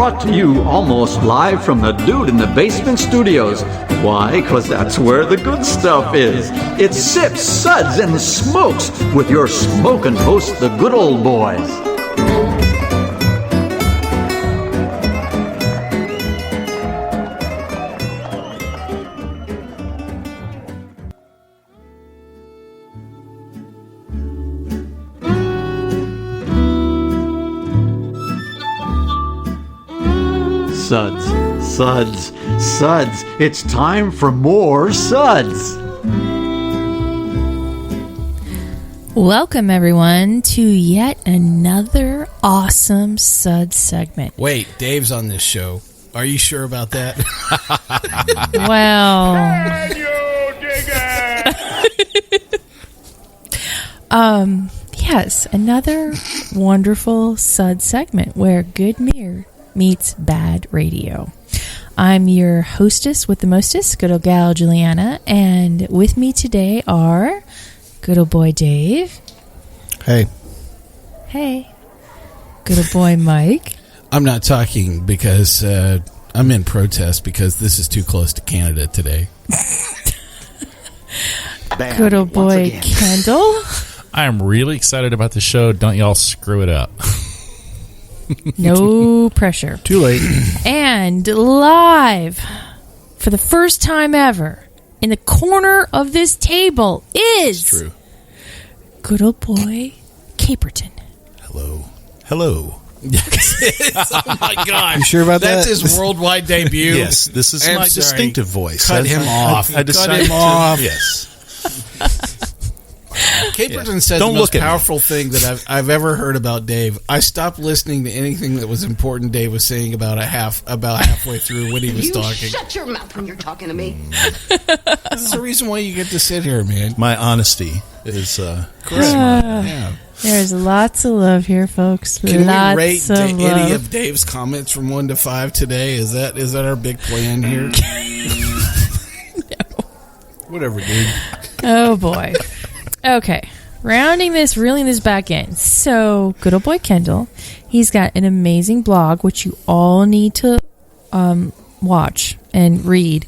brought to you almost live from the Dude in the Basement Studios. Why? Because that's where the good stuff is. It's Sips, Suds, and Smokes with your smoking hosts, the good old boys. Suds, Suds, Suds. It's time for more Suds. Welcome, everyone, to yet another awesome Suds segment. Wait, Dave's on this show. Are you sure about that? Well, yes, another wonderful Suds segment where good beer meets bad radio. I'm your hostess with the mostest, good old gal Julieanna, and with me today are good old boy Dave. Hey. Hey. Good old boy Mike. I'm not talking because I'm in protest because this is too close to Canada today. Good old boy Kendall. I am really excited about the show. Don't y'all screw it up. No pressure. Too late. And live for the first time ever in the corner of this table is True. good old boy Caperton. Hello. Hello. Oh my God! You sure about that? That's his worldwide debut. Yes, this is my distinctive voice. Cut him off. I decided Cut him off. Yes. Caperton said the most powerful thing that I've ever heard about Dave. I stopped listening to anything that was important Dave was saying about halfway through when he was talking. Shut your mouth when you're talking to me. That's the reason why you get to sit here, man. My honesty is correct. Yeah. There's lots of love here, folks. Can lots we rate of any love. of Dave's comments from 1 to 5 today? Is that our big plan here? No. Whatever, dude. Oh boy. Okay. Reeling this back in. So, good old boy Kendall, he's got an amazing blog, which you all need to watch and read,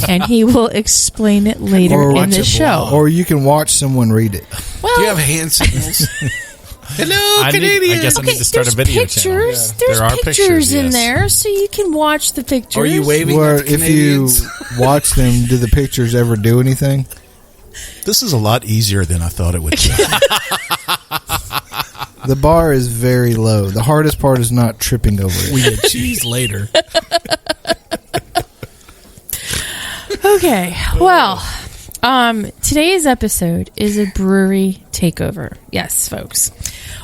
and he will explain it later in the show. Or you can watch someone read it. Well, Do you have hand signals? Hello, Canadian. I guess I need to start a video channel. There's There are pictures in yes. there, so you can watch the pictures. Are you waving Or at if you Canadians? watch them, do the pictures ever do anything? This is a lot easier than I thought it would be. The bar is very low. The hardest part is not tripping over it. We get cheese later. Okay, well, today's episode is a brewery takeover. Yes, folks.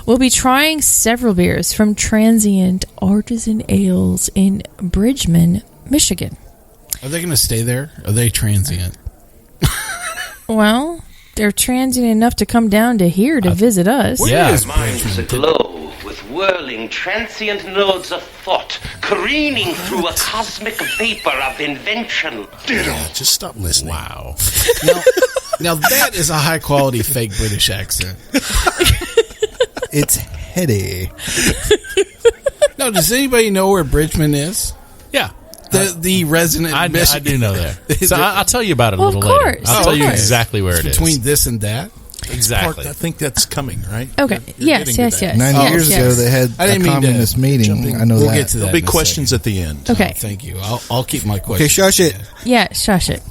We'll be trying several beers from Transient Artisan Ales in Bridgman, Michigan. Are they going to stay there? Are they transient? Well, they're transient enough to come down to here to visit us. Yeah. Minds aglow with whirling, transient nodes of thought, careening through a cosmic vapor of invention. Just stop listening. Wow. Now that is a high-quality fake British accent. It's heady. Now, does anybody know where Bridgman is? Yeah. The resident I do know that. So I'll tell you about it a Well, little of later. course. I'll Oh, tell of you course. exactly where it is. Between this and that? Exactly. I think that's coming, right? Okay. You're Yes. getting to that. 90 years ago, they had I a didn't mean to communist meeting. jumping. I know We'll that. get to that. There'll be in a questions second. at the end. Okay. Thank you. I'll keep my questions. Okay, shush it. Yeah, shush it.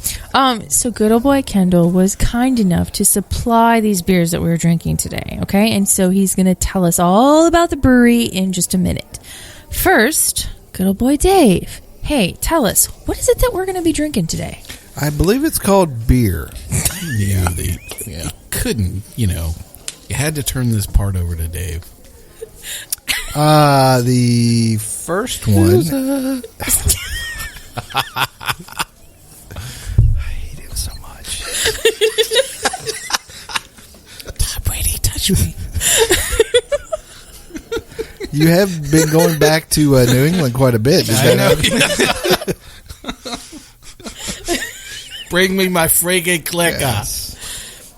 So good old boy Kendall was kind enough to supply these beers that we were drinking today, okay? And so he's going to tell us all about the brewery in just a minute. First, good old boy Dave. Hey, tell us, what is it that we're going to be drinking today? I believe it's called beer. Yeah. Couldn't, you had to turn this part over to Dave. The first one. I hate him so much. Tom Brady, touch me. You have been going back to New England quite a bit. Is I that know. Bring me my Frege Klecka.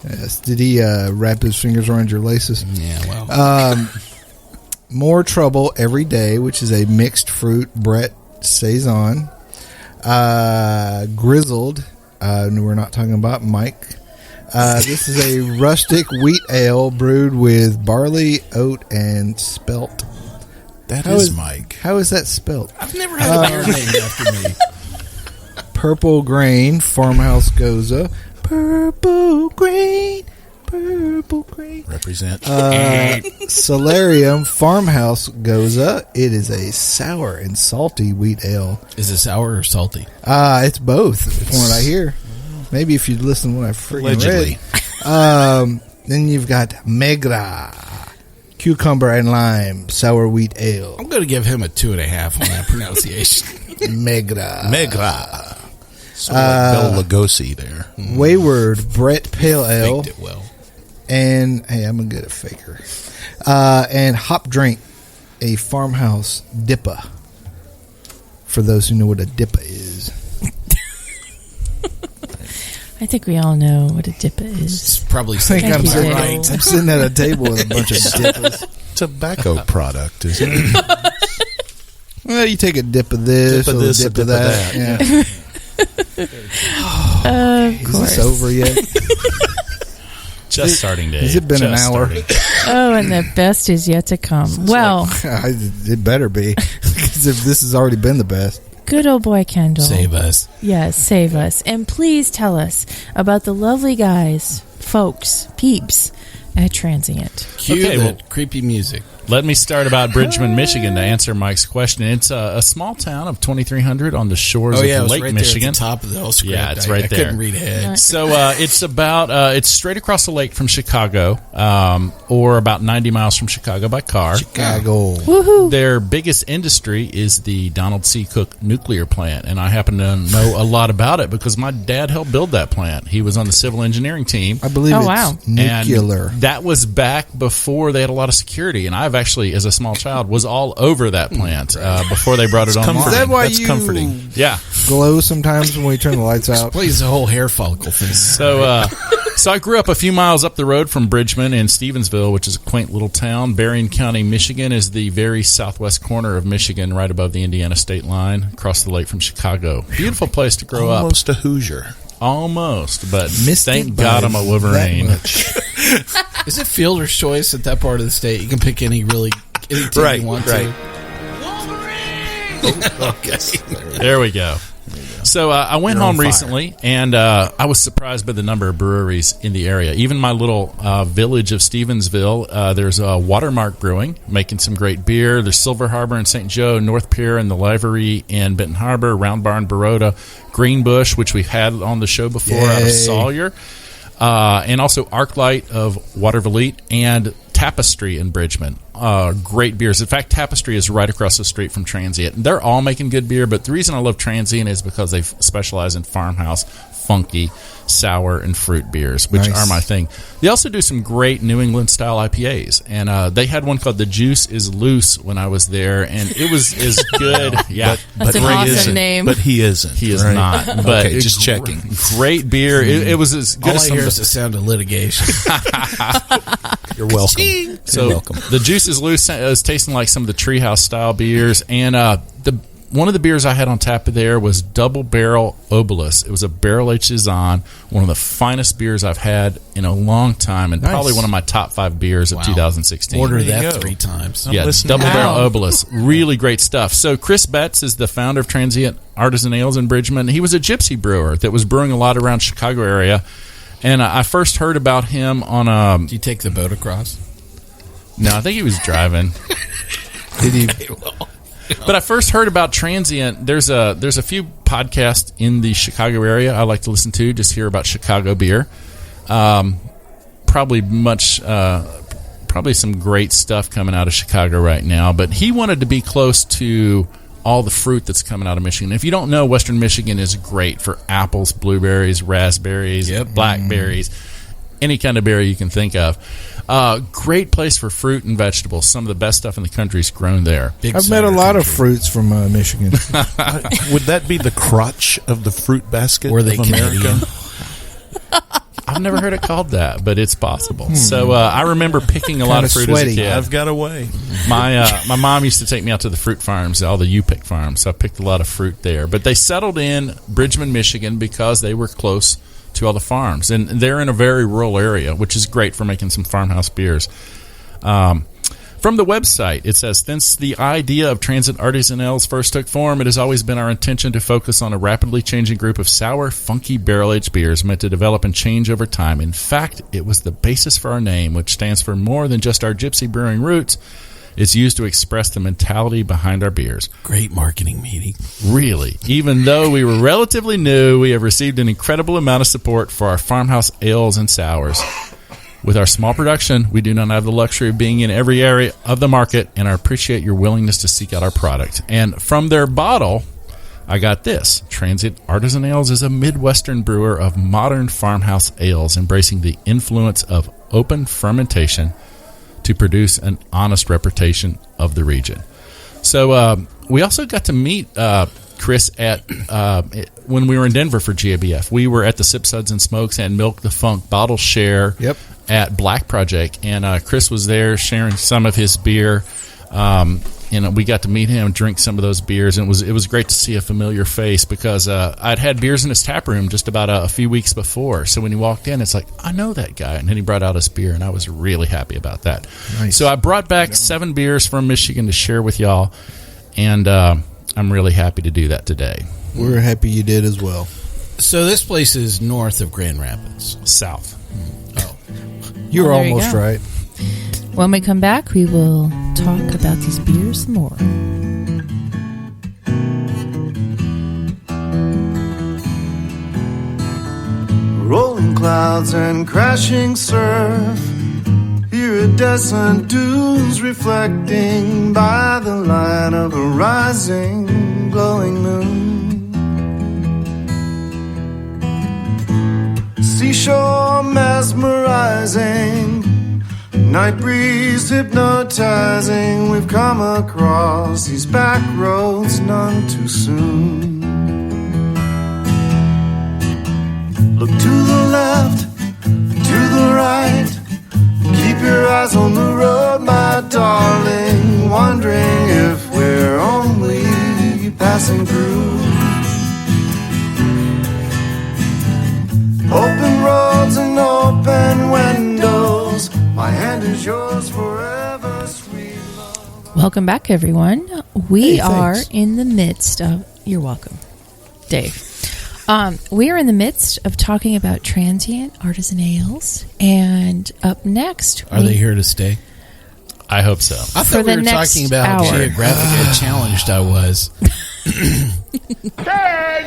Yes. Did he wrap his fingers around your laces? Yeah, well. More Trouble Every Day, which is a mixed fruit Brett Saison. Grizzled. We're not talking about Mike. This is a rustic wheat ale brewed with barley, oat, and spelt. That is Mike. How is that spelt? I've never had a beer named after me. Purple Grain Farmhouse Goza. Purple Grain. Represent. Solarium Farmhouse Goza. It is a sour and salty wheat ale. Is it sour or salty? It's both, from what I hear. Maybe if you'd listen to what I freaking read. Then you've got Maigre Cucumber and Lime Sour Wheat Ale. I'm going to give him a 2.5 on that pronunciation. Maigre. So like Bela Lugosi there. Wayward Brett Pale Ale. Faked it well. And, hey, I'm good at faker. And Hop Drink, a farmhouse dipper. For those who know what a dipper is. I think we all know what a dipper is. It's probably I'm Dave. I'm sitting at a table with a bunch of dippers. Tobacco product, isn't it? Well, you take a dip of this, Dip of or this, a dip a of dip of that. that. Of Is course. this over yet? Just starting, Dave. Has it been an Just hour? starting. Oh, and the best is yet to come. Well, It better be. Because if this has already been the best. good old boy Kendall. Save us. Yes, save us. And please tell us about the lovely guys, folks, peeps at Transient. Cue Okay, the well- creepy music. Let me start about Bridgman, Michigan, to answer Mike's question. It's a small town of 2,300 on the shores Oh, yeah, it of was Lake right Michigan. there at the top of the whole script. Yeah, it's I right there. couldn't read ahead. So it's about it's straight across the lake from Chicago, or about 90 miles from Chicago by car. Chicago. Woohoo! Their biggest industry is the Donald C. Cook nuclear plant, and I happen to know a lot about it because my dad helped build that plant. He was on the civil engineering team. I believe Oh, it's wow. nuclear. And that was back before they had a lot of security, and I've actually, as a small child, was all over that plant before they brought it online. comforting. Is that why That's you comforting. Yeah. glow sometimes when we turn the lights out? Plays the whole hair follicle thing. So I grew up a few miles up the road from Bridgman in Stevensville, which is a quaint little town. Berrien County, Michigan is the very southwest corner of Michigan, right above the Indiana state line, across the lake from Chicago. Beautiful place to grow up. Almost a Hoosier. Almost, but Missed thank it by God I'm a Wolverine. that much. Is it fielder's choice at that part of the state? You can pick any team Right, you want right. to. Okay. There we go. So I went You're on home fire. recently, and I was surprised by the number of breweries in the area. Even my little village of Stevensville, there's Watermark Brewing, making some great beer. There's Silver Harbor in St. Joe, North Pier and the Livery in Benton Harbor, Round Barn, Baroda, Greenbush, which we've had on the show before, out of Yay. Sawyer, and also Arclight of Watervliet, and Tapestry in Bridgman. Great beers. In fact, Tapestry is right across the street from Transient. They're all making good beer, but the reason I love Transient is because they specialize in farmhouse, funky, sour, and fruit beers, which Nice. are my thing. They also do some great New England-style IPAs, and they had one called The Juice is Loose when I was there, and it was as good. Yeah, That's an he awesome isn't. name. But he isn't. he is right? not. But Okay, just checking. Great beer. It was as good All as I some hear of is the the sound of litigation. You're welcome. So You're welcome. the Juice is Loose is tasting like some of the Treehouse style beers, and one of the beers I had on tap there was Double Barrel Obelus. It was a barrel aged saison, one of the finest beers I've had in a long time, and Nice. probably one of my top 5 beers of 2016. Order There you that go. 3 times. Yeah, listening. Double Barrel Wow. Obelus. Really great stuff. So Chris Betts is the founder of Transient Artisan Ales in Bridgman. He was a gypsy brewer that was brewing a lot around Chicago area, and I first heard about him on Do you take the boat across? no, I think he was driving. Did he? But I first heard about Transient. There's a few podcasts in the Chicago area I like to listen to, just hear about Chicago beer. Probably some great stuff coming out of Chicago right now. But he wanted to be close to all the fruit that's coming out of Michigan. If you don't know, Western Michigan is great for apples, blueberries, raspberries, blackberries, any kind of berry you can think of. Great place for fruit and vegetables. Some of the best stuff in the country is grown there. I've met a lot of fruits from Michigan. Would that be the crotch of the fruit basket Were they of America? Canadian? I've never heard it called that, but it's possible. So I remember picking a lot of fruit sweaty. as a kid. I've got a way. My mom used to take me out to the fruit farms, all the U-Pick farms. So I picked a lot of fruit there. But they settled in Bridgman, Michigan, because they were close to all the farms, and they're in a very rural area, which is great for making some farmhouse beers. From the website, it says, since the idea of Transient Artisan Ales first took form, it has always been our intention to focus on a rapidly changing group of sour, funky barrel-aged beers meant to develop and change over time. In fact, it was the basis for our name, which stands for more than just our gypsy brewing roots. It's used to express the mentality behind our beers. Great marketing meeting. Really. Even though we were relatively new, we have received an incredible amount of support for our farmhouse ales and sours. With our small production, we do not have the luxury of being in every area of the market, and I appreciate your willingness to seek out our product. And from their bottle, I got this. Transient Artisan Ales is a Midwestern brewer of modern farmhouse ales, embracing the influence of open fermentation to produce an honest reputation of the region. So we also got to meet Chris at when we were in Denver for GABF. We were at the Sip Suds and Smokes and Milk the Funk bottle share at Black Project, and Chris was there sharing some of his beer. We got to meet him, drink some of those beers, and it was great to see a familiar face because I'd had beers in his tap room just about a few weeks before. So when he walked in, it's like, I know that guy, and then he brought out his beer, and I was really happy about that. Nice. So I brought back 7 beers from Michigan to share with y'all, and I'm really happy to do that today. We're happy you did as well. So this place is north of Grand Rapids. South. Oh. You're Well, there you almost go. right. When we come back, we will talk about these beers some more. Rolling clouds and crashing surf, iridescent dunes reflecting by the light of a rising, glowing moon. Seashore mesmerizing, night breeze hypnotizing. We've come across these back roads none too soon. Look to the left, to the right. Keep your eyes on the road, my darling. Wondering if we're only passing through. Open roads and open windows. My hand is yours forever, sweet love. Welcome back, everyone. We are thanks. in the midst of... You're welcome, Dave. We are in the midst of talking about Transient Artisan Ales, and up next... Are they here to stay? I hope so. I For thought we the were next talking about how hour. geographically challenged I was. Can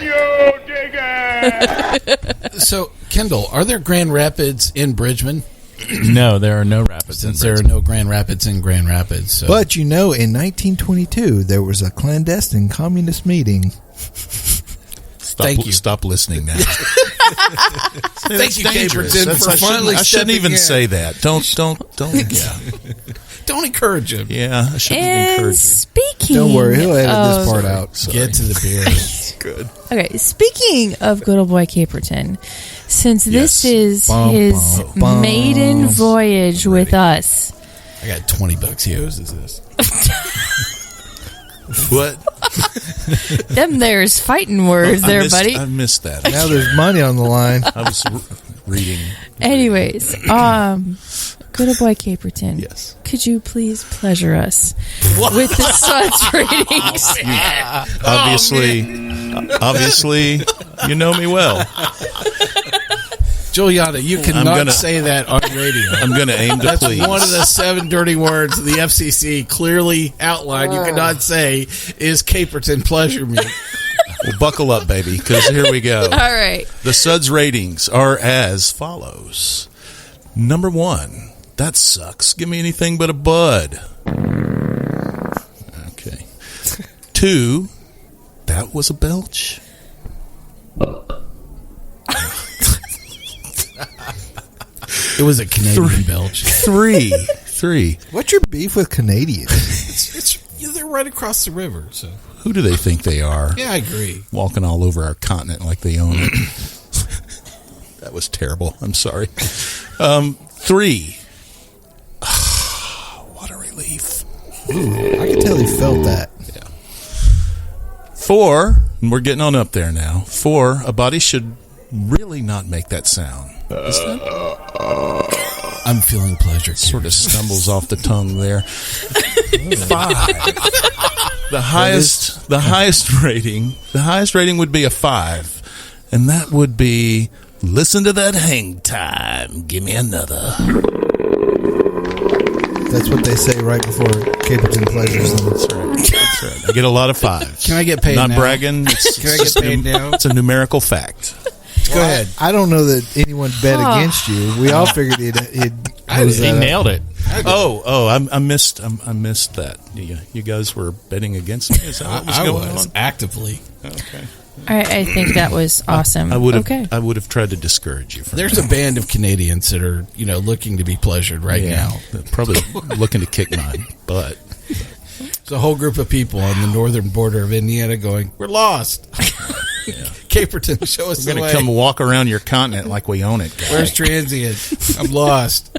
you dig it? So, Kendall, are there Grand Rapids in Bridgman? No, there are no rapids. Since there are no Grand Rapids in Grand Rapids. So. But in 1922, there was a clandestine communist meeting. Thank you. Stop listening now. Thank you, Caperton, for finally I shouldn't stepping even in. say that. Don't. Yeah. Don't encourage him. Yeah, I shouldn't And encourage you. speaking Don't worry, he'll edit of, this part out. Get to the beer. Good. Okay, speaking of good old boy Caperton, since this is Bum, his bum, bum. maiden voyage with us, I got $20 here. Whose is this? What? them there's fighting words there, buddy. I missed that. Now there's money on the line. I was reading. Anyways, good old boy Caperton. Yes. Could you please pleasure us with the Suds ratings? Obviously, you know me well. Julianna, you cannot say that on radio. I'm going to aim to That's please. one of the 7 dirty words the FCC clearly outlined. You cannot say is Caperton pleasure me. Well, buckle up, baby, because here we go. All right. The SUDS ratings are as follows. Number 1, that sucks. Give me anything but a bud. Okay. 2, that was a belch. It was a Canadian belch. 3. What's your beef with Canadians? They're right across the river. So Who do they think they are? yeah, I agree. Walking all over our continent like they own it. That was terrible. I'm sorry. 3. What a relief. Ooh, I can tell he felt that. Yeah. 4, and we're getting on up there now. 4, a body should really not make that sound. Is that? I'm feeling pleasure. Sort of stumbles off the tongue there. 5. The highest rating would be a 5, and that would be, listen to that hang time. Give me another. That's what they say right before Caperton pleasures them. That's right. I get a lot of 5s. Can I get paid Not now? bragging. Can I get paid now? It's a numerical fact. Go ahead. I don't know that anyone bet against you. We all figured he'd He nailed it. I missed that. You guys were betting against me. Is that what was going on? Actively. Okay. I think that was awesome. I would have. Okay. I would have tried to discourage you. There's a band of Canadians that are, looking to be pleasured right now. They're probably looking to kick my butt. It's a whole group of people on the northern border of Indiana going, we're lost. Caperton, show us We're the going way. to come walk around your continent like we own it, guys. Where's Transient? I'm lost.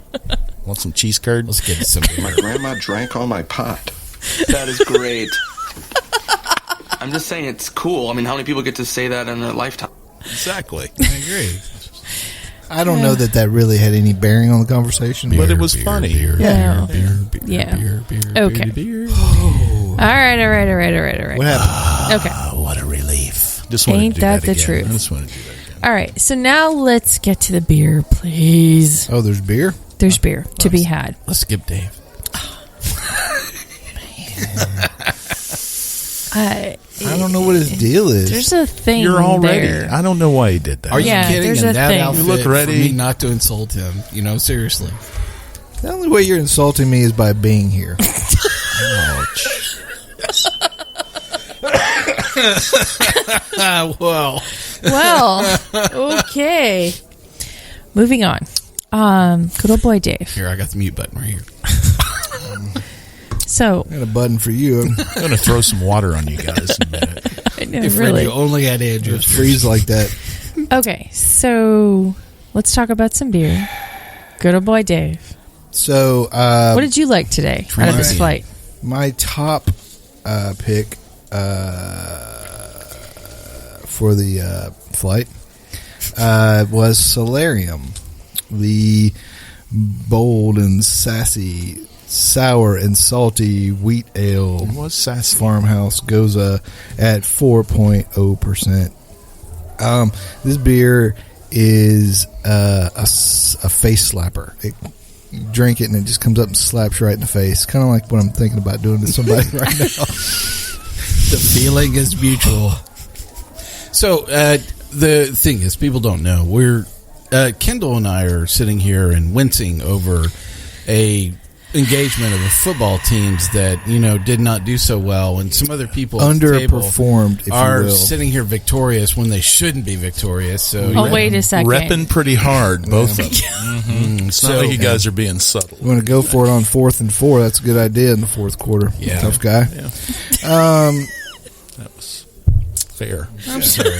Want some cheese curd? Let's get some. My grandma drank all my pot. That is great. I'm just saying it's cool. I mean, how many people get to say that in a lifetime? Exactly. I agree. I don't know that really had any bearing on the conversation, but it was funny. Yeah. Beer. Okay. Beer. All right. What happened? Okay. What a relief. Just wanted Ain't to do that the again. truth? I just wanted to do that again. All right. So now let's get to the beer, please. Oh, there's beer? There's beer to be had. Let's skip Dave. I don't know what his deal is. There's a thing You're all ready. there. I don't know why he did that. Are you Yeah, kidding? there's In a that thing. outfit, You look ready. for me not to insult him. Seriously. The only way you're insulting me is by being here. Well, okay. Moving on. Good old boy Dave. here, I got the mute button right here. So, I got a button for you. I'm going to throw some water on you guys in a minute. I know, If really. you only had Andrews. Freeze like that. Okay, so let's talk about some beer. Good old boy Dave. So, What did you like today out of this flight? my top pick for the flight was Solarium, the bold and sassy, sour and salty wheat ale. It was sassy. Farmhouse Goza at 4.0%. This beer is a face slapper. You drink it and it just comes up and slaps you right in the face. Kind of like what I'm thinking about doing to somebody right now. The feeling is mutual. So, the thing is, people don't know. We're Kendall and I are sitting here and wincing over a engagement of the football teams that did not do so well, and some other people at the table underperformed, if are you will. sitting here victorious when they shouldn't be victorious. So, Oh, wait a second. Repping pretty hard, both of them. It's not like you guys are being subtle. You want to go for it on 4th and 4? That's a good idea in the fourth quarter. Yeah. Tough guy. Yeah. That was fair. I'm sorry.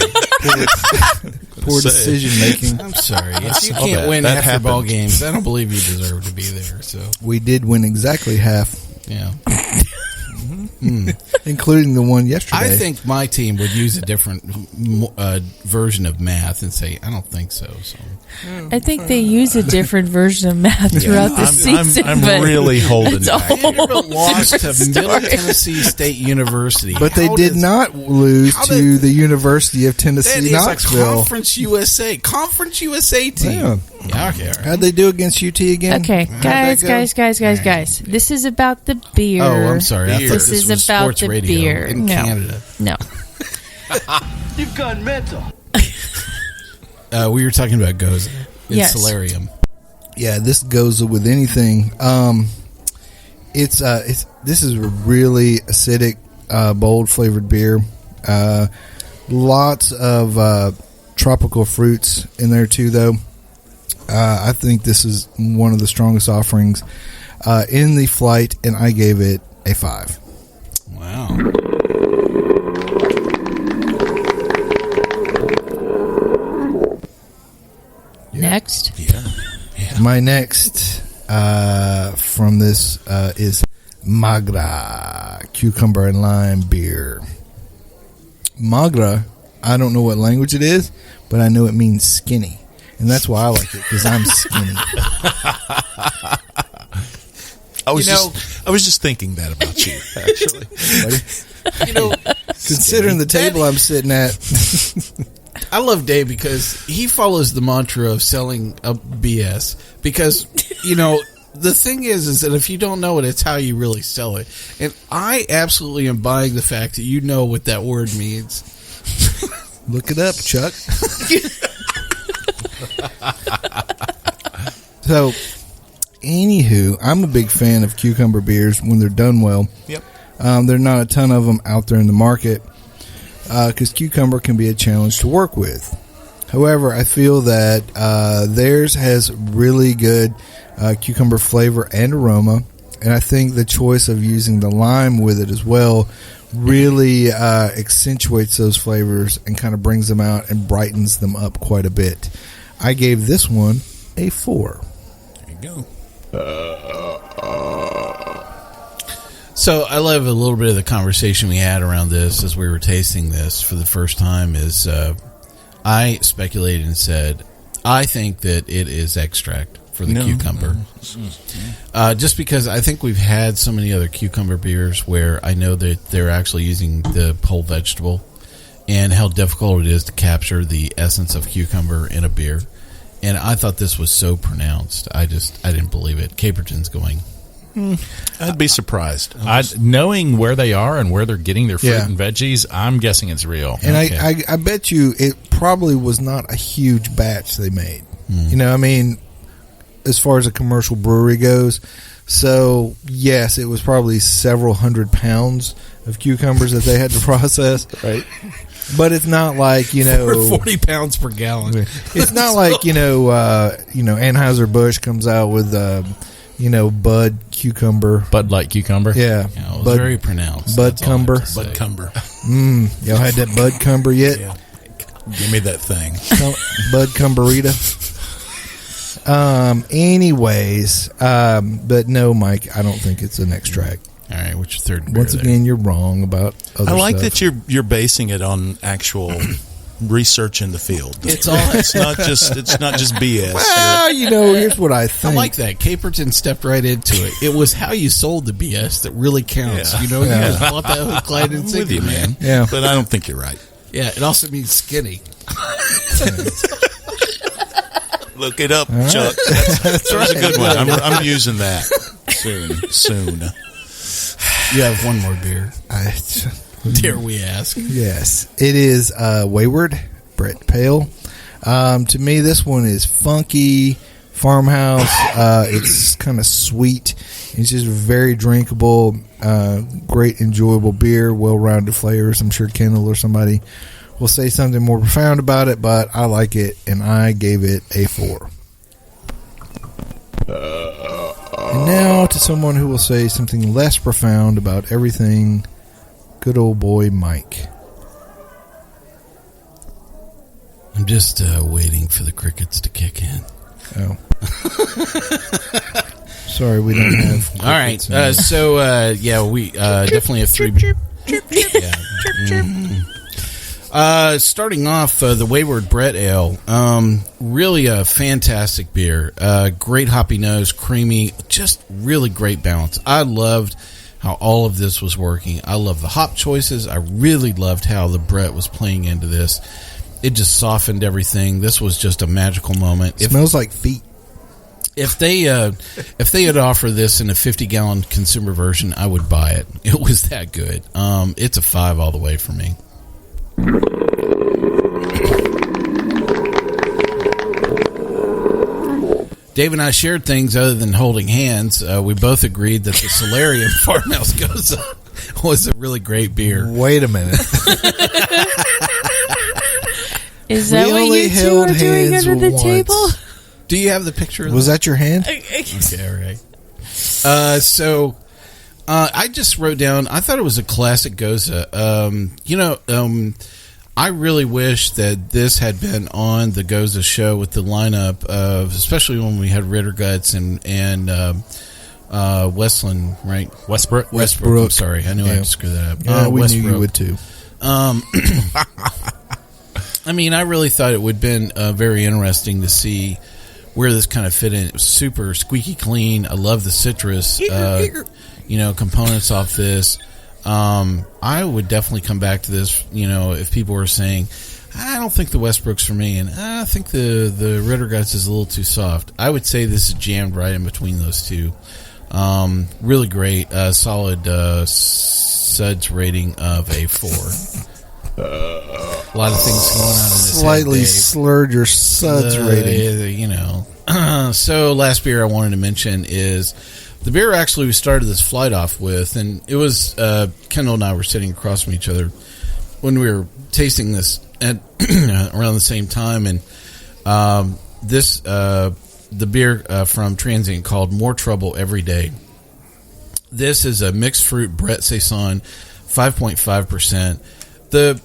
Poor decision making. I'm sorry. If you saw can't that. win That half your ball happened. games, I don't believe you deserve to be there. So, We did win exactly half, yeah. including the one yesterday. I think my team would use a different version of math and say, I don't think so. So I think they use a different version of math throughout the season. I'm but really holding it's a back. whole lost to different Middle story. Tennessee State University. But they How did does- not lose how to did- the University of That Tennessee, is a Knoxville. Conference USA team. Yeah. Yeah, okay. All right. How'd they do against UT again? Okay, How'd that guys. go? This is about the beer. Oh, I'm sorry. I Beer. thought This this is was about sports the radio beer. in No. Canada. No. You've gone mental. We were talking about Goza in Yes. Solarium. Yeah, this goes with anything. It's this is a really acidic, bold flavored beer. Lots of tropical fruits in there too, though. I think this is one of the strongest offerings in the flight, and I gave it a 5. Wow. next? Yeah. My next from this is Maigre cucumber and lime beer. Maigre, I don't know what language it is, but I know it means skinny, and that's why I like it, because I'm skinny. I was just thinking that about you, actually. Considering the table I'm sitting at. I love Dave because he follows the mantra of selling a BS. Because, the thing is that if you don't know it, it's how you really sell it. And I absolutely am buying the fact that you know what that word means. Look it up, Chuck. So, anywho, I'm a big fan of cucumber beers when they're done well. Yep. There are not a ton of them out there in the market because cucumber can be a challenge to work with. However, I feel that theirs has really good cucumber flavor and aroma, and I think the choice of using the lime with it as well really accentuates those flavors and kind of brings them out and brightens them up quite a bit. I gave this one a 4. There you go. So I love a little bit of the conversation we had around this as we were tasting this for the first time is I speculated and said, I think that it is extract for the cucumber. Just because I think we've had so many other cucumber beers where I know that they're actually using the whole vegetable and how difficult it is to capture the essence of cucumber in a beer. And I thought this was so pronounced. I didn't believe it. Caperton's going. I'd be surprised. Knowing where they are and where they're getting their fruit and veggies, I'm guessing it's real. And I bet you it probably was not a huge batch they made. As far as a commercial brewery goes. So, yes, it was probably several hundred pounds of cucumbers that they had to process. Right. But it's not like, 40 pounds per gallon. It's not like, Anheuser-Busch comes out with, Bud cucumber. Bud Light cucumber. Yeah. It was very pronounced. Budcumber. Budcumber. Y'all had that Budcumber yet? Yeah. Give me that thing. Budcumberita. Anyways, but no, Mike, I don't think it's an extract. All right, what's your third beer? Once again, you're wrong about other I like stuff. that you're basing it on actual research in the field. It's not just BS. Well, here's what I think. I like that. Caperton stepped right into it. It was how you sold the BS that really counts. Yeah. You guys bought that hook, line, and I'm sinker, with you, man. Yeah. But I don't think you're right. Yeah, it also means skinny. Look it up, Chuck. That's a good one. I'm using that soon. You have one more beer. Dare we ask? Yes. It is Wayward Brett Pale. To me, this one is funky, farmhouse. It's kind of sweet. It's just very drinkable, great, enjoyable beer, well-rounded flavors. I'm sure Kendall or somebody will say something more profound about it, but I like it, and I gave it a 4. And now to someone who will say something less profound about everything, good old boy Mike. I'm just waiting for the crickets to kick in. Oh. Sorry, we don't have crickets. All right. We definitely have 3. Starting off, the Wayward Brett Ale. Really a fantastic beer. Great hoppy nose, creamy, just really great balance. I loved how all of this was working. I love the hop choices. I really loved how the Brett was playing into this. It just softened everything. This was just a magical moment. It smells like feet. If they had offered this in a 50-gallon consumer version, I would buy it. It was that good. It's a 5 all the way for me. Dave and I shared things other than holding hands. We both agreed that the Solarium Farmhouse Goza was a really great beer. Wait a minute. Is that what you two are doing under the table? Do you have the picture of Was that your hand? Okay, all right. I just wrote down, I thought it was a classic Goza. I I really wish that this had been on the Goza show with the lineup of, especially when we had Ritter Guts and Westland, right? Westbrook. I'm sorry, I knew I had to screw that up. Yeah, we knew you would too. I mean, I really thought it would have been very interesting to see where this kind of fit in. It was super squeaky clean. I love the citrus, components off this. I would definitely come back to this, if people were saying, I don't think the Westbrook's for me, and I think the Ritter Guts is a little too soft. I would say this is jammed right in between those two. Really great, solid SUDS rating of a 4. A lot of things going on in this. Slightly slurred your SUDS rating. So last beer I wanted to mention is the beer actually we started this flight off with, and it was Kendall and I were sitting across from each other when we were tasting this at around the same time, and the beer from Transient called More Trouble Every Day. This is a mixed fruit Brett Saison, 5.5%.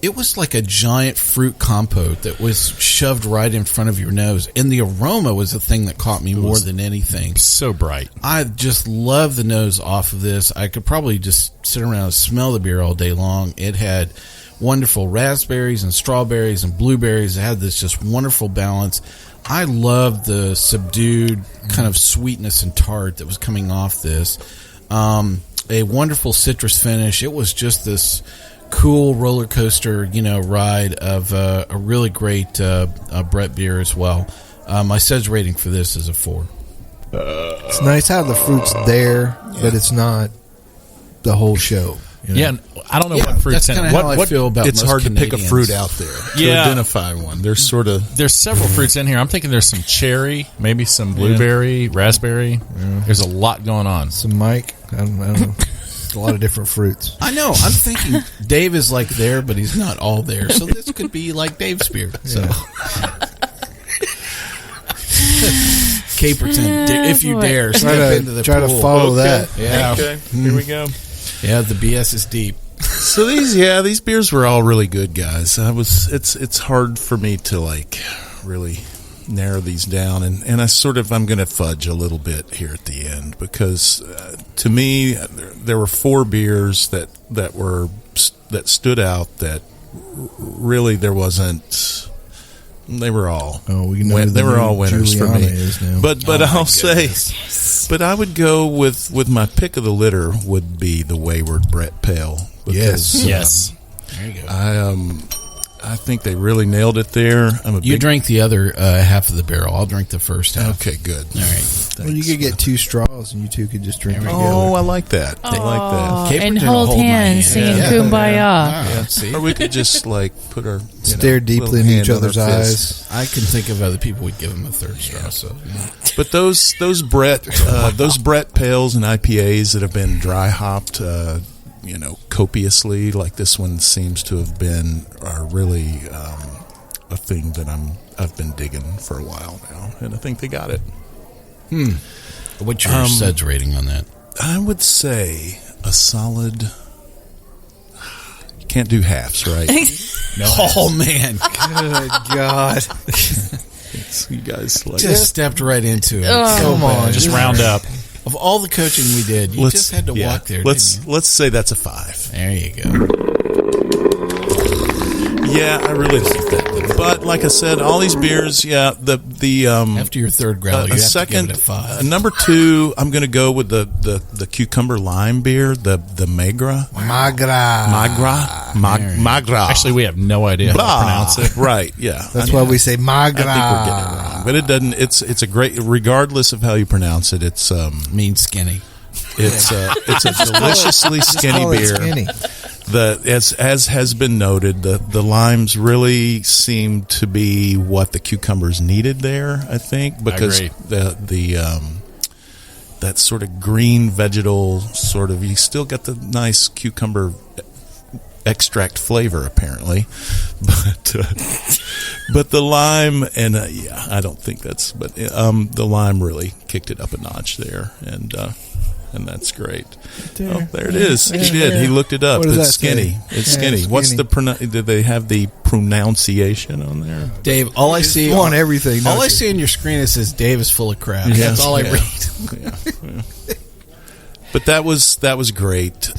It was like a giant fruit compote that was shoved right in front of your nose. And the aroma was the thing that caught me more than anything. So bright. I just love the nose off of this. I could probably just sit around and smell the beer all day long. It had wonderful raspberries and strawberries and blueberries. It had this just wonderful balance. I loved the subdued kind of sweetness and tart that was coming off this. A wonderful citrus finish. It was just this cool roller coaster, ride of a really great Brett beer as well. My SUDS rating for this is a 4. It's nice how the fruit's there, but it's not the whole show. Yeah, I don't know what fruit's in it. What I feel about it's most hard Canadians. to pick a fruit out there to identify one. There's several fruits in here. I'm thinking there's some cherry, maybe some blueberry, raspberry. There's a lot going on. Some Mike, I don't know. A lot of different fruits. I know. I'm thinking Dave is like there, but he's not all there. So this could be like Dave's beer. So Caperton, if you dare, step into the try pool. to follow that. Yeah. Okay. Here we go. Yeah, the BS is deep. So these beers were all really good, guys. It's hard for me to really narrow these down, and I'm going to fudge a little bit here at the end because to me there were 4 beers that stood out that really there wasn't. They were all all winners for me. But I'll say, but I would go with my pick of the litter would be the Wayward Brett Pale. Because, yes. There you go. I think they really nailed it there. You drink the other half of the barrel. I'll drink the first half. Okay, good. All right. Thanks. Well, you could get 2 straws, and you two could just drink together. Oh, I like that. I like that. And hold hands, singing Kumbaya. Or we could just put our stare deeply in each other's eyes. I can think of other people would give them a third straw. So, but those Brett Pales and IPAs that have been dry hopped. Copiously, like this one seems to have been, are really a thing that I've been digging for a while now, and I think they got it. What's your SUDS rating on that? I would say a solid. You can't do halves, right? No. Oh man! Good God! You guys just stepped right into it. Come on, just round up. Of all the coaching we did, you just had to walk there. Let's say that's a 5. There you go. Yeah, I really like that. But like I said, all these beers, the after your third growler, you have to give it a 5. Number 2, I'm going to go with the cucumber lime beer, the Maigre. Maigre. Actually, we have no idea how to pronounce it. Right? Yeah, that's why we say Maigre. I think we're getting it wrong, but it doesn't. It's a great, regardless of how you pronounce it. It's means skinny. It's a deliciously skinny beer. Skinny. As has been noted, the limes really seem to be what the cucumbers needed there. I think because that sort of green vegetal sort of, you still get the nice cucumber extract flavor apparently, but the lime and I don't think that's, but the lime really kicked it up a notch there, and and that's great. Oh, there it is. He did. He looked it up. What does It's that skinny. say? It's Yeah, skinny. it's What's skinny. the did they have the pronunciation on there? Dave, all I see on everything. All don't I you? see on your screen is says Dave is full of crap. Yeah. That's all I Yeah. read. Yeah. But that was great.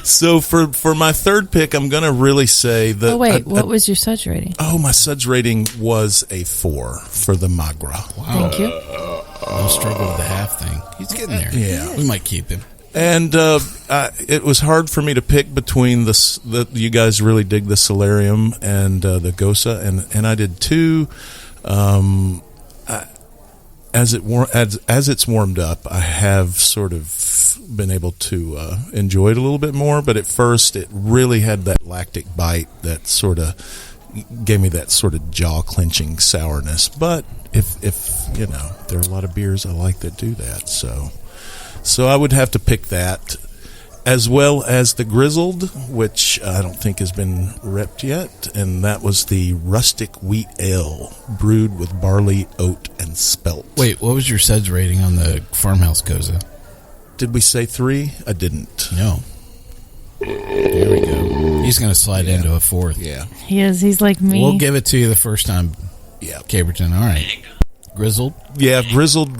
So for my third pick, I'm going to really say that. Oh, wait. What was your SUDS rating? Oh, my SUDS rating was a 4 for the Maigre. Wow. Thank you. No struggle with the half thing. He's getting there. Yeah. We might keep him. And it was hard for me to pick between you guys really dig the Solarium and the Gosa, and I did two. As it's warmed up, I have sort of been able to enjoy it a little bit more. But at first, it really had that lactic bite that sort of gave me that sort of jaw clenching sourness. But if there are a lot of beers I like that do that, so I would have to pick that, as well as the Grizzled, which I don't think has been repped yet, and that was the rustic wheat ale brewed with barley, oat, and spelt. Wait, what was your SUDS rating on the Farmhouse Goza? Did we say 3? I didn't. No. There we go. He's going to slide into a 4th. Yeah. He is. He's like me. We'll give it to you the first time. Yeah. Caperton. All right. Grizzled? Yeah, Grizzled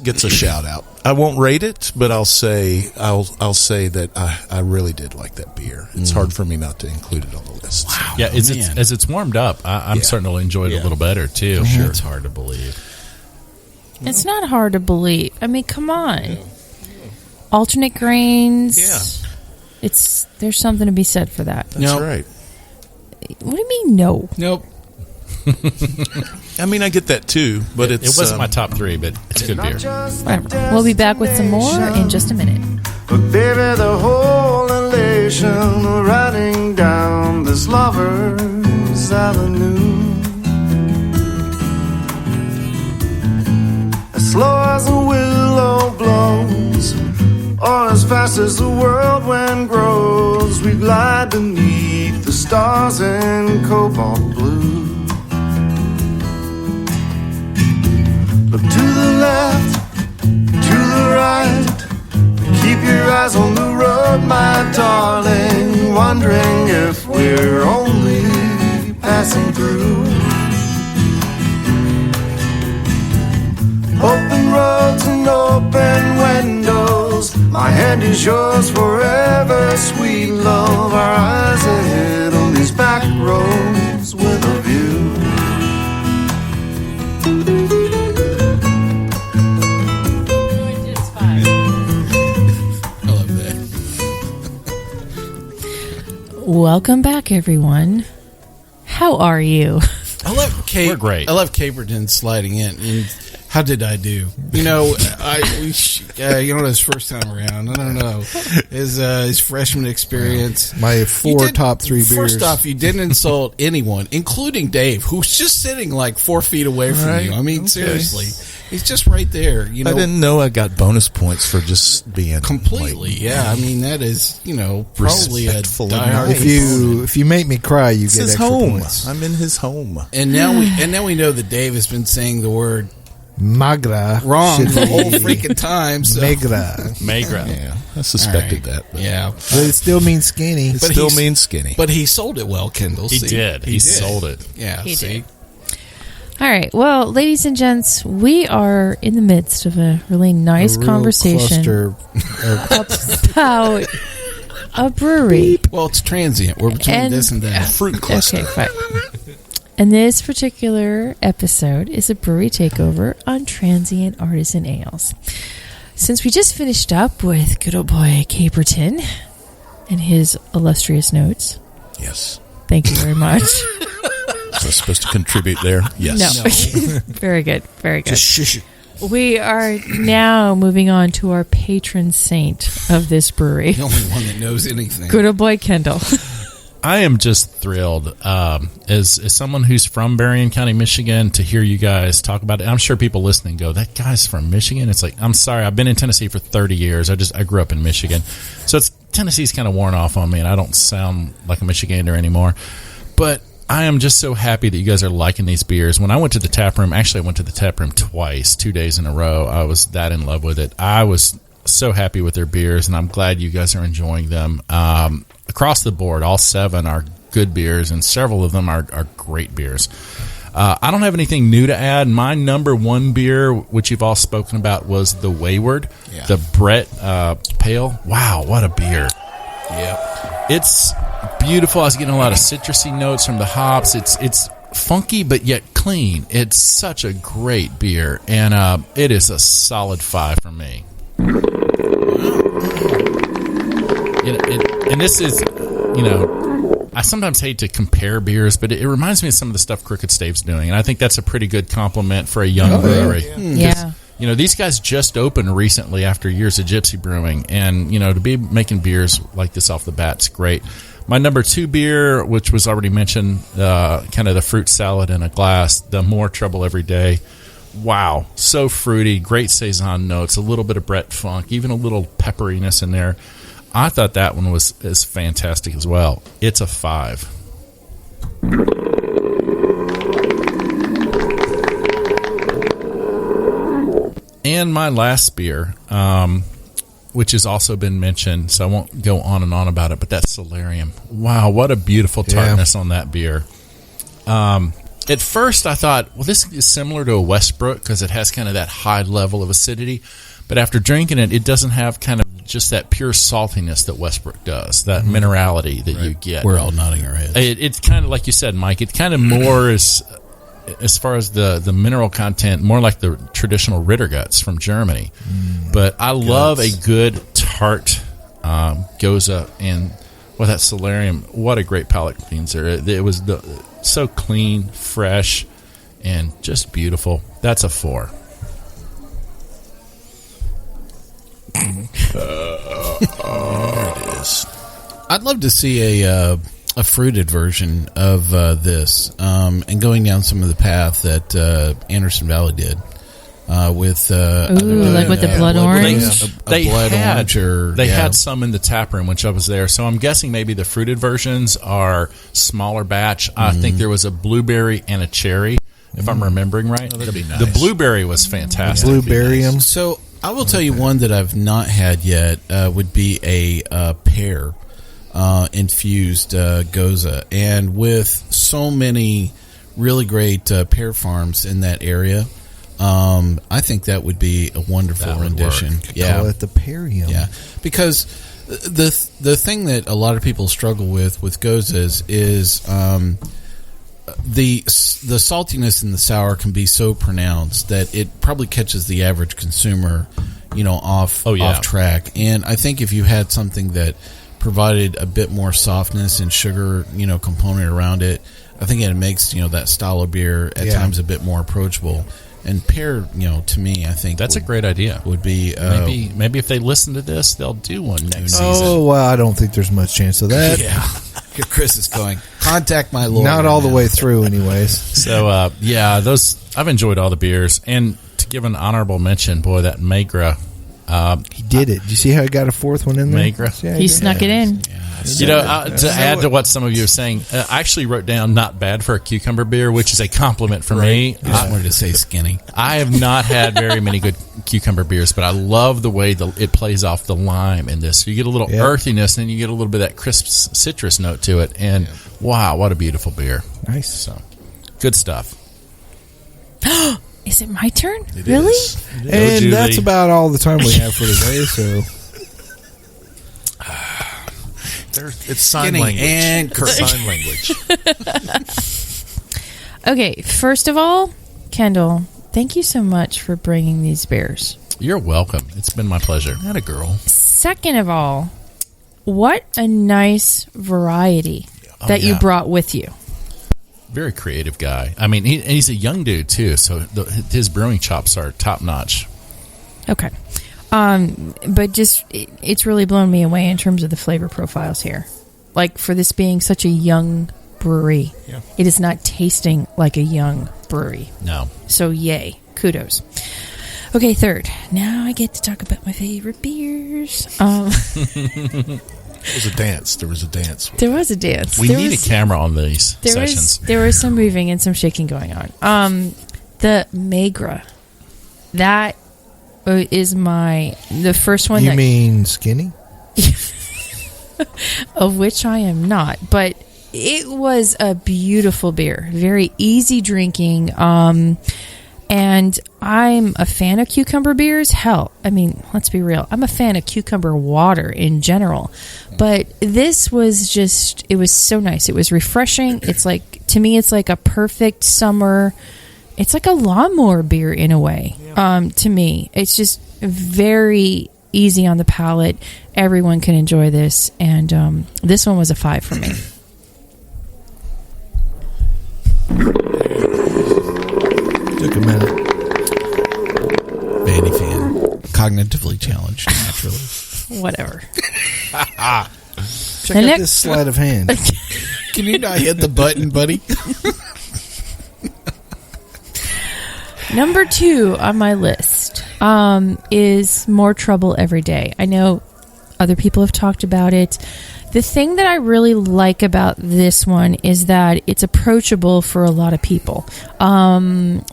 gets a shout out. I won't rate it, but I'll say that I really did like that beer. It's hard for me not to include it on the list. Wow. Yeah, as it's warmed up, I'm starting to enjoy it a little better too. Sure. It's hard to believe. It's not hard to believe. I mean, come on. Alternate grains. Yeah. There's something to be said for that. That's right. What do you mean, no? Nope. I mean, I get that too, but It wasn't my top 3, but it's a good beer. Whatever. We'll be back with some more in just a minute. But baby, the whole elation riding down this lover's avenue, as slow as a willow blows, or as fast as the whirlwind grows, we glide beneath the stars in cobalt blue. Look to the left, to the right, keep your eyes on the road, my darling, wondering if we're only passing through. Open roads and open windows, my hand is yours forever, sweet love. Our eyes ahead on these back roads with a view. Welcome back, everyone. How are you? We're great. I love Caperton sliding in. And how did I do? You know, his first time around. I don't know his freshman experience. My top 3 beers. First off, you didn't insult anyone, including Dave, who's just sitting like 4 feet away from you. I mean, seriously, he's just right there. You know, I didn't know I got bonus points for just being completely. Yeah, I mean that is probably a diehard. If you make me cry, you get extra home. points. I'm in his home, and now we know that Dave has been saying the word Maigre wrong the whole freaking time. So. Maigre. Yeah, I suspected that. But Yeah, but it still means skinny. it still means skinny. But he sold it well, Kendall. He did. He sold it. Yeah, He did. All right. Well, ladies and gents, we are in the midst of a really nice conversation about a brewery. Well, it's transient. We're between this and that. Fruit cluster. Okay, fine. And this particular episode is a brewery takeover on Transient Artisan Ales. Since we just finished up with good old boy Caperton and his illustrious notes. Yes. Thank you very much. Was I supposed to contribute there? Yes. No. Very good. Very good. Just shush it. We are now moving on to our patron saint of this brewery. The only one that knows anything. Good old boy Kendall. I am just thrilled as someone who's from Berrien County, Michigan, to hear you guys talk about it. I'm sure people listening go, that guy's from Michigan? It's like, I'm sorry, I've been in Tennessee for 30 years. I grew up in Michigan. So Tennessee's kind of worn off on me, and I don't sound like a Michigander anymore. But I am just so happy that you guys are liking these beers. When I went to the tap room, actually I went to the tap room twice, 2 days in a row. I was that in love with it. I was so happy with their beers, and I'm glad you guys are enjoying them. Across the board, all 7 are good beers, and several of them are great beers. I don't have anything new to add. My number 1 beer, which you've all spoken about, was the Wayward, the Bett Pale. Wow, what a beer. Yep. It's beautiful. I was getting a lot of citrusy notes from the hops. It's funky but yet clean. It's such a great beer, and it is a solid 5 for me. And this is, I sometimes hate to compare beers, but it reminds me of some of the stuff Crooked Stave's doing, and I think that's a pretty good compliment for a young brewery. Yeah. These guys just opened recently after years of gypsy brewing, and, to be making beers like this off the bat is great. My number 2 beer, which was already mentioned, kind of the fruit salad in a glass, the More Trouble Every Day. Wow, so fruity, great Saison notes, a little bit of Brett funk, even a little pepperiness in there. I thought that one was fantastic as well. It's a 5. And my last beer, which has also been mentioned, so I won't go on and on about it, but that's Solarium. Wow, what a beautiful tartness on that beer. At first, I thought, well, this is similar to a Westbrook because it has kind of that high level of acidity. But after drinking it, it doesn't have kind of just that pure saltiness that Westbrook does, that minerality that you get. We're all nodding our heads. It's kind of like you said, Mike. It's kind of more as far as the mineral content, more like the traditional Ritterguts from Germany. But I love a good tart Goza, and with that Solarium, what a great palate cleanser. It was so clean, fresh, and just beautiful. That's a 4. There it is. I'd love to see a fruited version of this, and going down some of the path that Anderson Valley did with like with the blood orange. They orange had some in the tap room, which I was there. So I'm guessing maybe the fruited versions are smaller batch. I think there was a blueberry and a cherry, if I'm remembering right. That'd be nice. The blueberry was fantastic. Blueberryum. So I will tell you one that I've not had yet would be a pear infused Goza, and with so many really great pear farms in that area, I think that would be a wonderful rendition. Call it the Perium. Yeah, because the thing that a lot of people struggle with Gozas is the saltiness and the sour can be so pronounced that it probably catches the average consumer, off track. And I think if you had something that provided a bit more softness and sugar, component around it, I think it makes, that style of beer at times a bit more approachable. And pear, to me, I think that's a great idea. Would be maybe if they listen to this, they'll do one next season. Oh, well, I don't think there's much chance of that. Yeah. Chris is going, contact my lawyer. Not all the way through, anyways. So, those I've enjoyed all the beers. And to give an honorable mention, boy, that Maigre. He did it. Did you see how he got a 4th one in there? Maigre. He snuck it in. Yeah. To add to what some of you are saying, I actually wrote down not bad for a cucumber beer, which is a compliment for me. I just wanted to say skinny. I have not had very many good cucumber beers, but I love the way it plays off the lime in this. So you get a little earthiness, and then you get a little bit of that crisp citrus note to it. And wow, what a beautiful beer. Nice. So good stuff. Is it my turn? It really? is. And that's about all the time we have for today. So it's sign language. And sign language. Okay, first of all, Kendall, thank you so much for bringing these beers. You're welcome. It's been my pleasure. Not a girl. Second of all, what a nice variety that you brought with you. Very creative guy. I mean, he's a young dude, too, so his brewing chops are top-notch. Okay. But just, it's really blown me away in terms of the flavor profiles here. Like, for this being such a young brewery, it is not tasting like a young brewery. No. So, yay. Kudos. Okay, third. Now I get to talk about my favorite beers. was a dance. There was a dance. There was a dance. We need a camera on these sessions. There was some moving and some shaking going on. The Maigre. That is the first one. You mean skinny? Of which I am not, but it was a beautiful beer, very easy drinking. And I'm a fan of cucumber beers. Hell, I mean, let's be real. I'm a fan of cucumber water in general. But this was it was so nice. It was refreshing. It's like, to me, it's like a perfect summer. It's like a lawnmower beer in a way. To me, it's just very easy on the palate. Everyone can enjoy this. And this one was a 5 for me. Took a minute. Vandy fan. Cognitively challenged, naturally. Whatever. Check out this sleight of hand. Can you not hit the button, buddy? Number 2 on my list is More Trouble Every Day. I know other people have talked about it. The thing that I really like about this one is that it's approachable for a lot of people.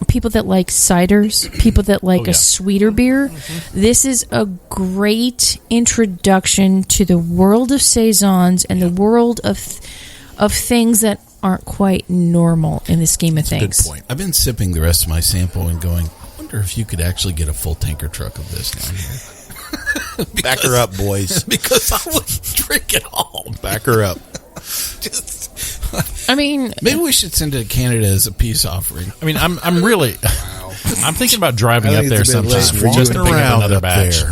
People that like ciders, people that like a sweeter beer. Mm-hmm. This is a great introduction to the world of saisons and the world of things that aren't quite normal in the scheme of things. Good point. I've been sipping the rest of my sample and going, I wonder if you could actually get a full tanker truck of this down here. Back her up, boys. Because I wouldn't drink it all. Back her up. I mean, maybe we should send it to Canada as a peace offering. I mean, I'm really, I'm thinking about driving up there sometime just to pick up another batch.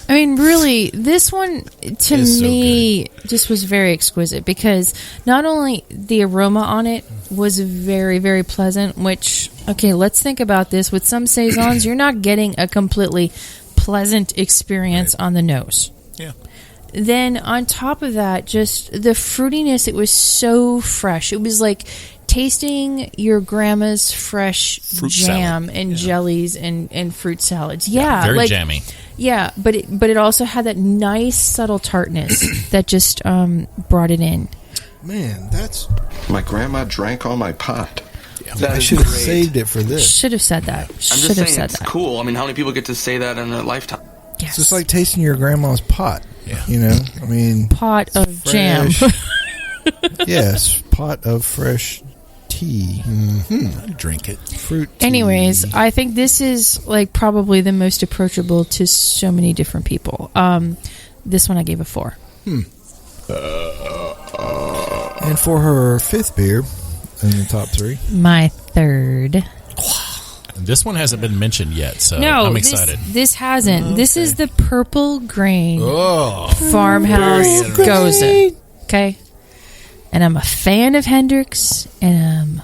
I mean, really, this one, to me, just was very exquisite because not only the aroma on it was very, very pleasant, which, okay, let's think about this. With some saisons, you're not getting a completely pleasant experience on the nose. Yeah. Then on top of that, just the fruitiness, it was so fresh. It was like tasting your grandma's fresh fruit jam salad. And jellies and fruit salads. Yeah, very like, jammy. Yeah, but it also had that nice subtle tartness that just brought it in. Man, that's... My grandma drank all my pot. I should have saved it for this. Should have said that. I'm just saying it's that. cool. I mean, how many people get to say that in a lifetime? Yes. It's just like tasting your grandma's pot. Yeah. You know, I mean... Pot of jam. Yes, pot of fresh tea. Mm-hmm. I'd drink it. Fruit tea. Anyways, I think this is like probably the most approachable to so many different people. This one I gave a 4. And for her 5th beer in the top 3. My 3rd. This one hasn't been mentioned yet, so No, I'm excited. This hasn't. Okay. This is the Purple Grain Farmhouse very Goza. Okay? And I'm a fan of Hendrix, and I'm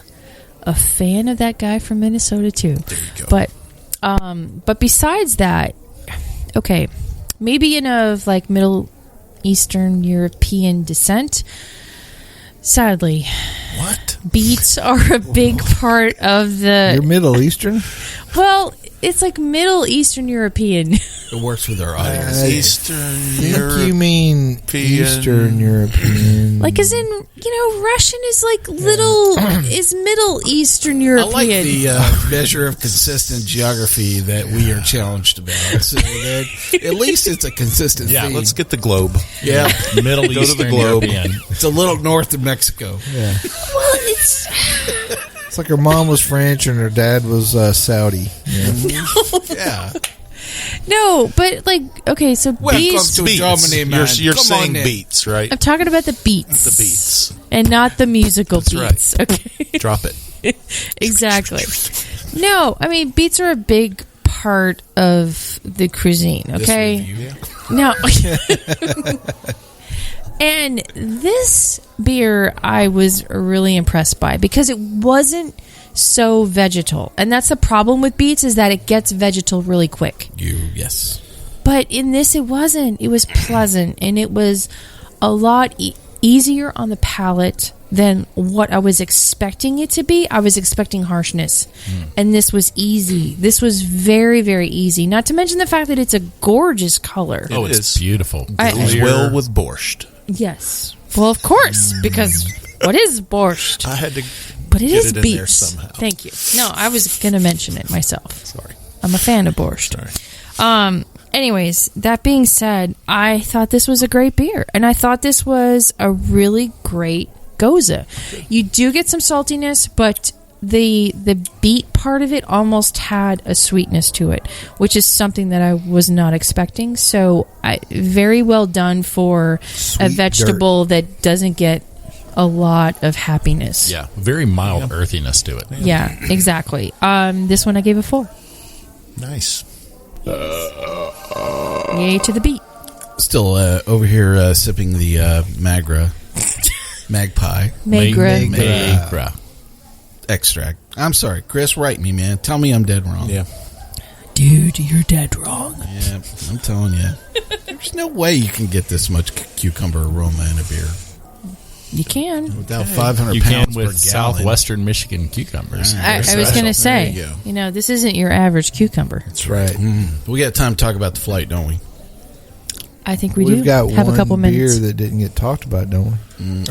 a fan of that guy from Minnesota too. There you go. But besides that, okay, maybe in of like Middle Eastern European descent. Sadly, what? Beets are a big part of the... You're Middle Eastern? Well, it's like Middle Eastern European. It works with our audience. You mean Eastern European? Like, as in, Russian is like is Middle Eastern European. I like the measure of consistent geography that we are challenged about. So that at least it's a consistent theme. Let's get the globe. Yeah. Middle Eastern European. It's a little north of Mexico. Yeah. Well, it's... It's like her mom was French and her dad was Saudi. Yeah. Yeah. No, but like, okay, so beets... to Germany, man. You're Come saying on in. beats, right? I'm talking about the beets. The beats. And not the musical beets. right. Okay. Drop it. Exactly. No, I mean, beets are a big part of the cuisine, okay? This review, No. And this beer I was really impressed by because it wasn't so vegetal. And that's the problem with beets is that it gets vegetal really quick. Yes. But in this it wasn't. It was pleasant and it was a lot easier on the palate than what I was expecting it to be. I was expecting harshness. And this was easy. This was very, very easy. Not to mention the fact that it's a gorgeous color. Oh, it's beautiful. Goes well with borscht. Yes. Well, of course, because what is borscht? I had to But it get is it in beets. there somehow. Thank you. No, I was going to mention it myself. Sorry. I'm a fan of borscht. Anyways, that being said, I thought this was a great beer, and I thought this was a really great goza. You do get some saltiness, but the beet part of it almost had a sweetness to it, which is something that I was not expecting. So, very well done for a vegetable that doesn't get a lot of happiness. Yeah, very mild earthiness to it. Yeah, exactly. This one I gave a 4. Nice. Yay to the beat. Still over here sipping the Magpie. Maigre. Extract. I'm sorry, Chris, write me, man. Tell me I'm dead wrong. Yeah. Dude, you're dead wrong. Yeah, I'm telling you. There's no way you can get this much cucumber aroma in a beer. You can. Without 500 You pounds can per with gallon. Southwestern Michigan cucumbers. I was going to say, this isn't your average cucumber. That's right. We got time to talk about the flight, don't we? I think we We've do got have a couple one beer minutes. that didn't get talked about, don't we?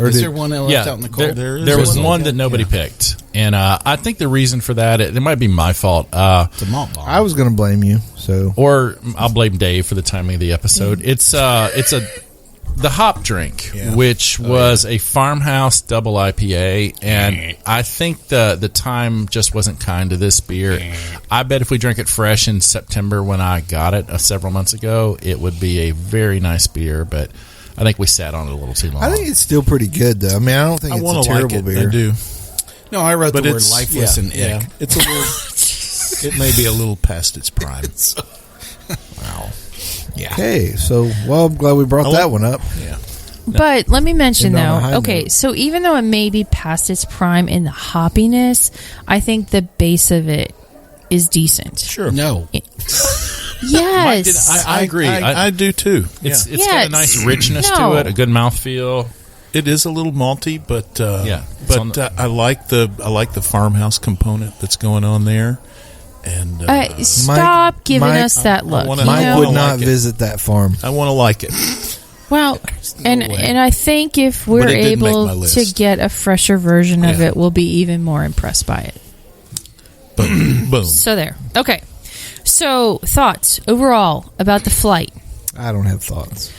Is there one that left out in the cold? There was one that nobody picked. And I think the reason for that, it might be my fault. It's a malt bomb. I was going to blame you, so. Or I'll blame Dave for the timing of the episode. It's the hop drink, which was a farmhouse double IPA, and I think the time just wasn't kind to this beer. I bet if we drank it fresh in September when I got it several months ago, it would be a very nice beer, but I think we sat on it a little too long. I think it's still pretty good, though. I mean, I don't think it's a terrible beer. I do. No, I wrote the word lifeless and ick. Yeah. It's a little. It may be a little past its prime. Wow. Yeah. Okay, so, well, I'm glad we brought that one up. Yeah. But let me mention, And on a high though, okay, note. so even though it may be past its prime in the hoppiness, I think the base of it is decent. Sure. No. Yes. I agree. I do too. It's Yes. got a nice richness No. to it, a good mouthfeel. It is a little malty, but It's on but I like the farmhouse component that's going on there. And Stop giving us that look. Mike would not visit that farm. I want to like it. Well, and I think if we're But it didn't make my able to list. get a fresher version of Yeah. it, we'll be even more impressed by it. Boom. Boom. So there. Okay. So, thoughts overall about the flight. I don't have thoughts.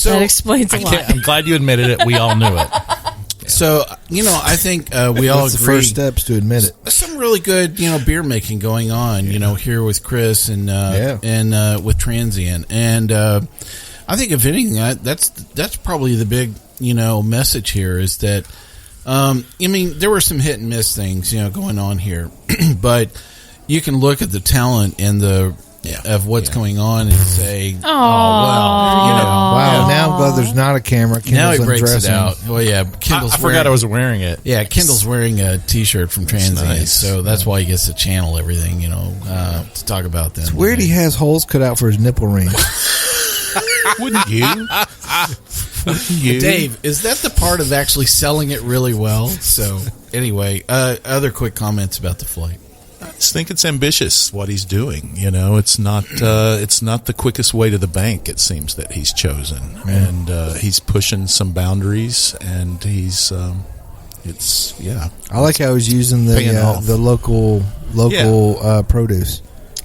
That explains a lot. I'm glad you admitted it. We all knew it. So, I think we all What's the agree. first steps to admit it? Some really good, beer making going on, here with Chris and with Transient. And I think if anything, that's probably the big, message here is that, there were some hit and miss things, going on here, but you can look at the talent and of what's going on and say, wow, now I'm glad there's not a camera. Now he Kendall's breaks it undressing. out. Oh yeah, Kendall's I forgot I was wearing it. Yeah, Kendall's wearing a T-shirt from Transient, nice. so that's why he gets to channel everything, to talk about them. It's weird he has holes cut out for his nipple ring. Wouldn't you? Dave, is that the part of actually selling it really well? So anyway, other quick comments about the flight. I just think it's ambitious what he's doing. It's not the quickest way to the bank. It seems that he's chosen, and he's pushing some boundaries, and he's I like how he's using the local produce.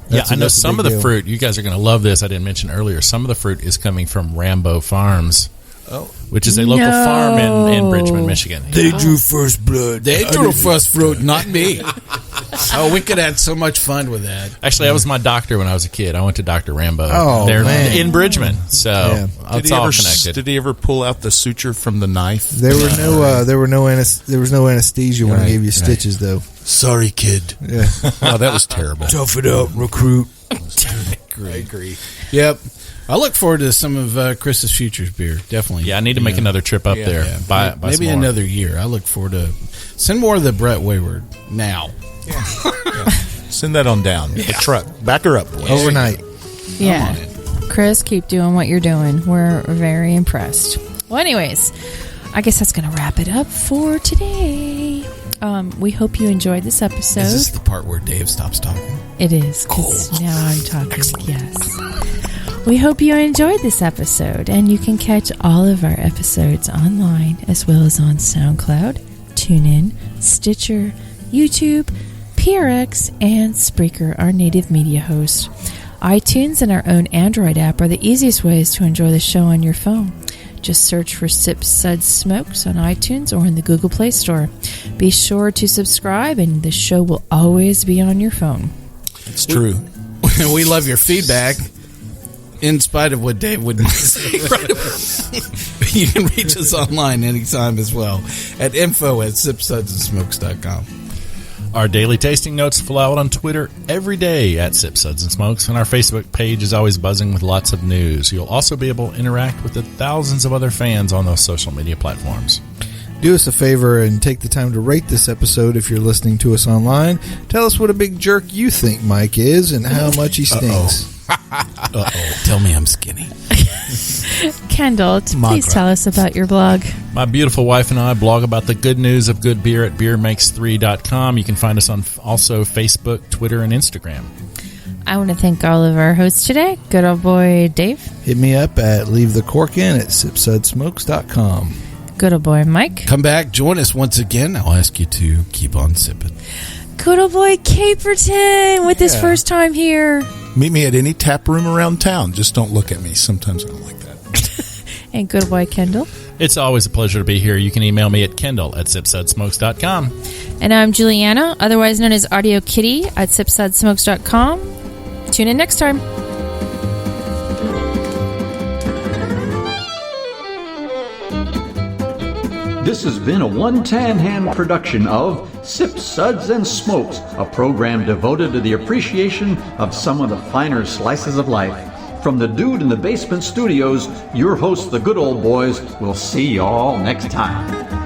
I know that's a some big of the deal. fruit. You guys are going to love this. I didn't mention earlier. Some of the fruit is coming from Rambo Farms, which is a local farm in Bridgman, Michigan. They drew first blood. They drew first fruit, not me. Oh, we could have had so much fun with that. Actually, that was my doctor when I was a kid. I went to Dr. Rambo. Oh, They're man. in Bridgman, so it's all connected. Did he ever pull out the suture from the knife? There was no anesthesia when I gave you stitches, though. Sorry, kid. Yeah, Oh, that was terrible. tough it up, recruit. I agree. Yep. I look forward to some of Chris's Futures beer. Definitely. Yeah, I need to make another trip up there. Yeah. Buy Maybe some more. another year. I look forward to send more of the Brett Wayward now. Send that on down. The truck. Back her up, boys. Overnight. Yeah. Chris, keep doing what you're doing. We're very impressed. Well, anyways, I guess that's going to wrap it up for today. We hope you enjoyed this episode. Is this the part where Dave stops talking? It is. 'Cause now I'm talking. Excellent. Yes. We hope you enjoyed this episode, and you can catch all of our episodes online as well as on SoundCloud, TuneIn, Stitcher, YouTube, PRX, and Spreaker, our native media host. iTunes and our own Android app are the easiest ways to enjoy the show on your phone. Just search for Sips Suds Smokes on iTunes or in the Google Play Store. Be sure to subscribe, and the show will always be on your phone. It's true. We love your feedback, in spite of what Dave would say. You can reach us online anytime as well at info@sipsudsandsmokes.com. Our daily tasting notes flow out on Twitter every day at Sip Suds and Smokes, and our Facebook page is always buzzing with lots of news. You'll also be able to interact with the thousands of other fans on those social media platforms. Do us a favor and take the time to rate this episode if you're listening to us online. Tell us what a big jerk you think Mike is and how much he stinks. Tell me I'm skinny. Kendall, please tell us about your blog. My beautiful wife and I blog about the good news of good beer at beermakes3.com. You can find us on also Facebook, Twitter, and Instagram. I want to thank all of our hosts today. Good old boy Dave. Hit me up at leavethecorkin@sipsudssmokes.com. Good old boy Mike. Come back, join us once again. I'll ask you to keep on sipping. Good old boy Caperton with his first time here. Meet me at any tap room around town. Just don't look at me. Sometimes I don't like that. And good old boy Kendall. It's always a pleasure to be here. You can email me at kendall@sipsudssmokes.com. And I'm Julieanna, otherwise known as Audio Kitty at sipsudssmokes.com. Tune in next time. This has been a One Tan Hand production of Sip Suds and Smokes, a program devoted to the appreciation of some of the finer slices of life. From the Dude in the Basement Studios, your hosts, the Good Old Boys, will see y'all next time.